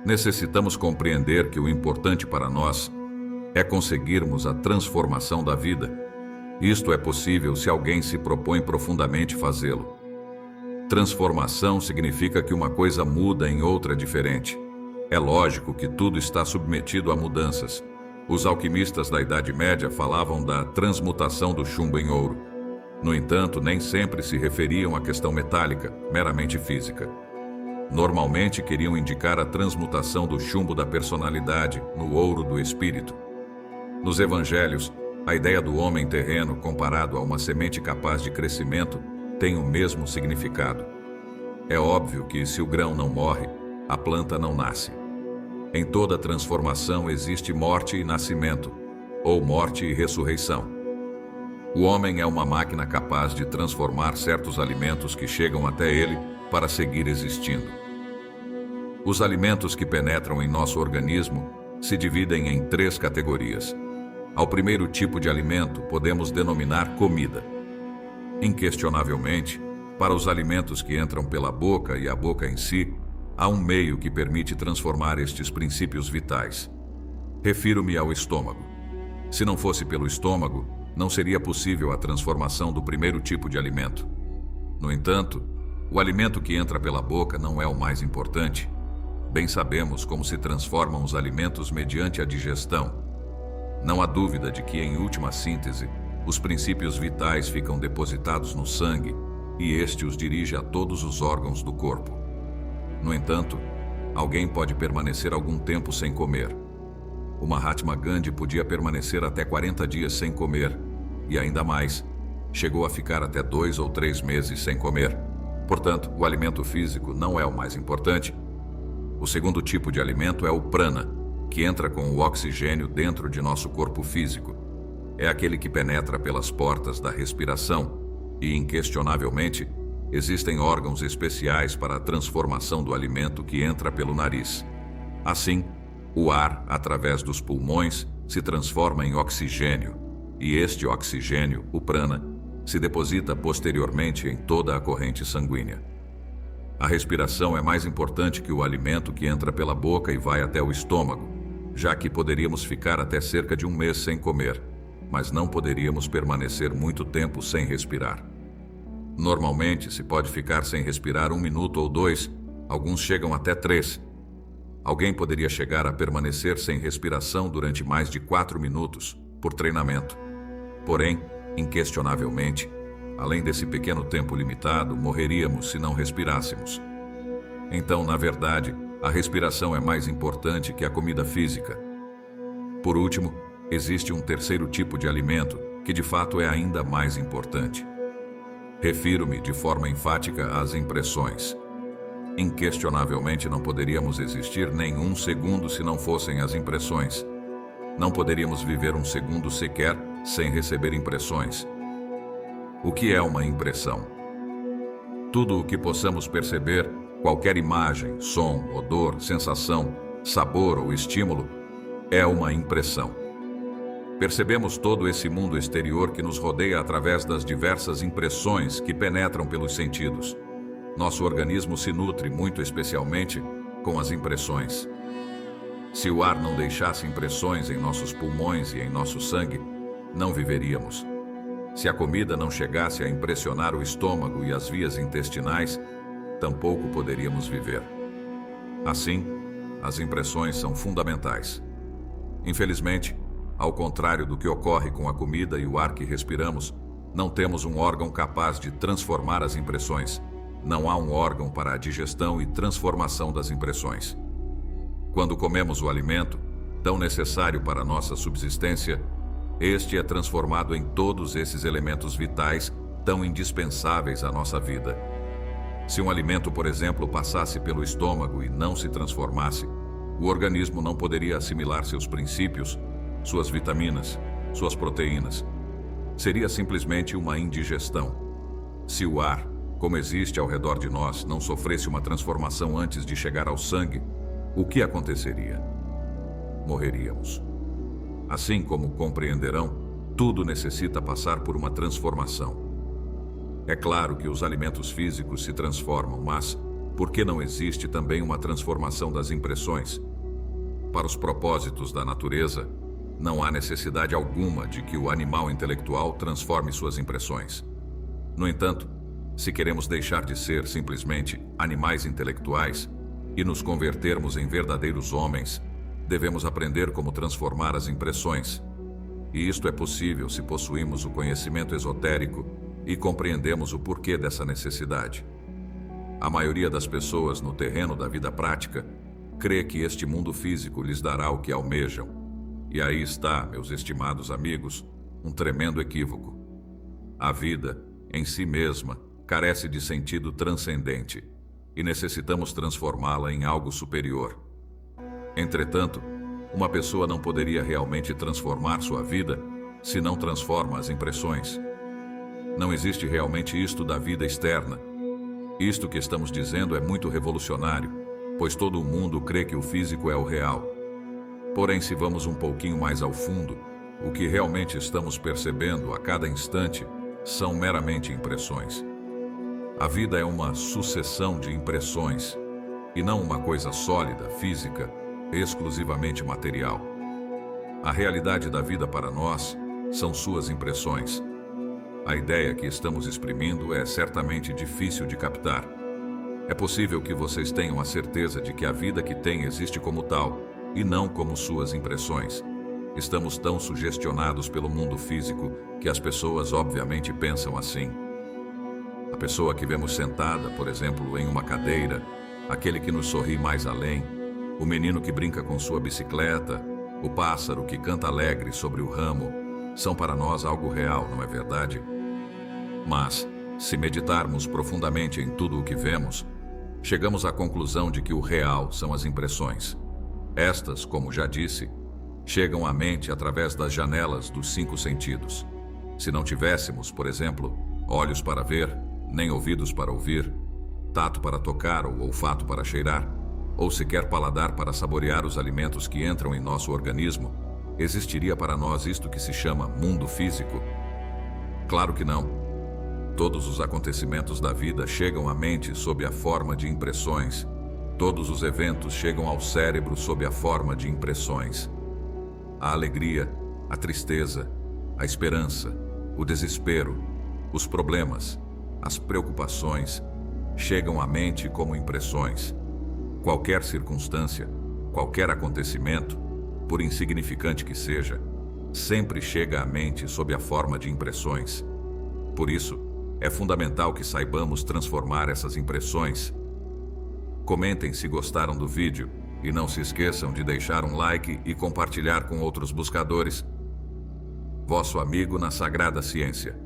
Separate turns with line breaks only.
Necessitamos compreender que o importante para nós é conseguirmos a transformação da vida. Isto é possível se alguém se propõe profundamente fazê-lo. Transformação significa que uma coisa muda em outra diferente. É lógico que tudo está submetido a mudanças. Os alquimistas da Idade Média falavam da transmutação do chumbo em ouro. No entanto, nem sempre se referiam à questão metálica, meramente física. Normalmente queriam indicar a transmutação do chumbo da personalidade no ouro do espírito. Nos evangelhos, a ideia do homem terreno comparado a uma semente capaz de crescimento tem o mesmo significado. É óbvio que se o grão não morre, a planta não nasce. Em toda transformação existe morte e nascimento, ou morte e ressurreição. O homem é uma máquina capaz de transformar certos alimentos que chegam até ele para seguir existindo. Os alimentos que penetram em nosso organismo se dividem em 3 categorias. Ao primeiro tipo de alimento podemos denominar comida. Inquestionavelmente, para os alimentos que entram pela boca e a boca em si, há um meio que permite transformar estes princípios vitais. Refiro-me ao estômago. Se não fosse pelo estômago, não seria possível a transformação do primeiro tipo de alimento. No entanto, o alimento que entra pela boca não é o mais importante. Bem sabemos como se transformam os alimentos mediante a digestão. Não há dúvida de que, em última síntese, os princípios vitais ficam depositados no sangue e este os dirige a todos os órgãos do corpo. No entanto, alguém pode permanecer algum tempo sem comer. O Mahatma Gandhi podia permanecer até 40 dias sem comer, e ainda mais, chegou a ficar até 2 ou 3 meses sem comer. Portanto, o alimento físico não é o mais importante. O segundo tipo de alimento é o prana, que entra com o oxigênio dentro de nosso corpo físico. É aquele que penetra pelas portas da respiração e, inquestionavelmente, existem órgãos especiais para a transformação do alimento que entra pelo nariz. Assim, o ar, através dos pulmões, se transforma em oxigênio, e este oxigênio, o prana, se deposita posteriormente em toda a corrente sanguínea. A respiração é mais importante que o alimento que entra pela boca e vai até o estômago, já que poderíamos ficar até cerca de 1 mês sem comer, mas não poderíamos permanecer muito tempo sem respirar. Normalmente, se pode ficar sem respirar 1 minuto ou 2, alguns chegam até 3. Alguém poderia chegar a permanecer sem respiração durante mais de 4 minutos, por treinamento. Porém, inquestionavelmente, além desse pequeno tempo limitado, morreríamos se não respirássemos. Então, na verdade, a respiração é mais importante que a comida física. Por último, existe um terceiro tipo de alimento que de fato é ainda mais importante. Refiro-me de forma enfática às impressões. Inquestionavelmente não poderíamos existir nem 1 segundo se não fossem as impressões. Não poderíamos viver 1 segundo sequer sem receber impressões. O que é uma impressão? Tudo o que possamos perceber, qualquer imagem, som, odor, sensação, sabor ou estímulo, é uma impressão. Percebemos todo esse mundo exterior que nos rodeia através das diversas impressões que penetram pelos sentidos. Nosso organismo se nutre muito especialmente com as impressões. Se o ar não deixasse impressões em nossos pulmões e em nosso sangue, não viveríamos. Se a comida não chegasse a impressionar o estômago e as vias intestinais, tampouco poderíamos viver. Assim, as impressões são fundamentais. Infelizmente, ao contrário do que ocorre com a comida e o ar que respiramos, não temos um órgão capaz de transformar as impressões. Não há um órgão para a digestão e transformação das impressões. Quando comemos o alimento, tão necessário para a nossa subsistência, este é transformado em todos esses elementos vitais tão indispensáveis à nossa vida. Se um alimento, por exemplo, passasse pelo estômago e não se transformasse, o organismo não poderia assimilar seus princípios, suas vitaminas, suas proteínas. Seria simplesmente uma indigestão. Se o ar, como existe ao redor de nós, não sofresse uma transformação antes de chegar ao sangue, o que aconteceria? Morreríamos. Assim como compreenderão, tudo necessita passar por uma transformação. É claro que os alimentos físicos se transformam, mas, por que não existe também uma transformação das impressões? Para os propósitos da natureza, não há necessidade alguma de que o animal intelectual transforme suas impressões. No entanto, se queremos deixar de ser simplesmente animais intelectuais e nos convertermos em verdadeiros homens, devemos aprender como transformar as impressões. E isto é possível se possuímos o conhecimento esotérico e compreendemos o porquê dessa necessidade. A maioria das pessoas no terreno da vida prática crê que este mundo físico lhes dará o que almejam. E aí está, meus estimados amigos, um tremendo equívoco. A vida, em si mesma, carece de sentido transcendente e necessitamos transformá-la em algo superior. Entretanto, uma pessoa não poderia realmente transformar sua vida se não transforma as impressões. Não existe realmente isto da vida externa. Isto que estamos dizendo é muito revolucionário, pois todo o mundo crê que o físico é o real. Porém, se vamos um pouquinho mais ao fundo, o que realmente estamos percebendo a cada instante são meramente impressões. A vida é uma sucessão de impressões, e não uma coisa sólida, física, exclusivamente material. A realidade da vida para nós são suas impressões. A ideia que estamos exprimindo é certamente difícil de captar. É possível que vocês tenham a certeza de que a vida que têm existe como tal, e não como suas impressões. Estamos tão sugestionados pelo mundo físico que as pessoas obviamente pensam assim. A pessoa que vemos sentada, por exemplo, em uma cadeira, aquele que nos sorri mais além, o menino que brinca com sua bicicleta, o pássaro que canta alegre sobre o ramo, são para nós algo real, não é verdade? Mas, se meditarmos profundamente em tudo o que vemos, chegamos à conclusão de que o real são as impressões. Estas, como já disse, chegam à mente através das janelas dos 5 sentidos. Se não tivéssemos, por exemplo, olhos para ver, nem ouvidos para ouvir, tato para tocar ou olfato para cheirar, ou sequer paladar para saborear os alimentos que entram em nosso organismo, existiria para nós isto que se chama mundo físico? Claro que não. Todos os acontecimentos da vida chegam à mente sob a forma de impressões. Todos os eventos chegam ao cérebro sob a forma de impressões. A alegria, a tristeza, a esperança, o desespero, os problemas, as preocupações, chegam à mente como impressões. Qualquer circunstância, qualquer acontecimento, por insignificante que seja, sempre chega à mente sob a forma de impressões. Por isso, é fundamental que saibamos transformar essas impressões. Comentem se gostaram do vídeo e não se esqueçam de deixar um like e compartilhar com outros buscadores. Vosso amigo na Sagrada Ciência.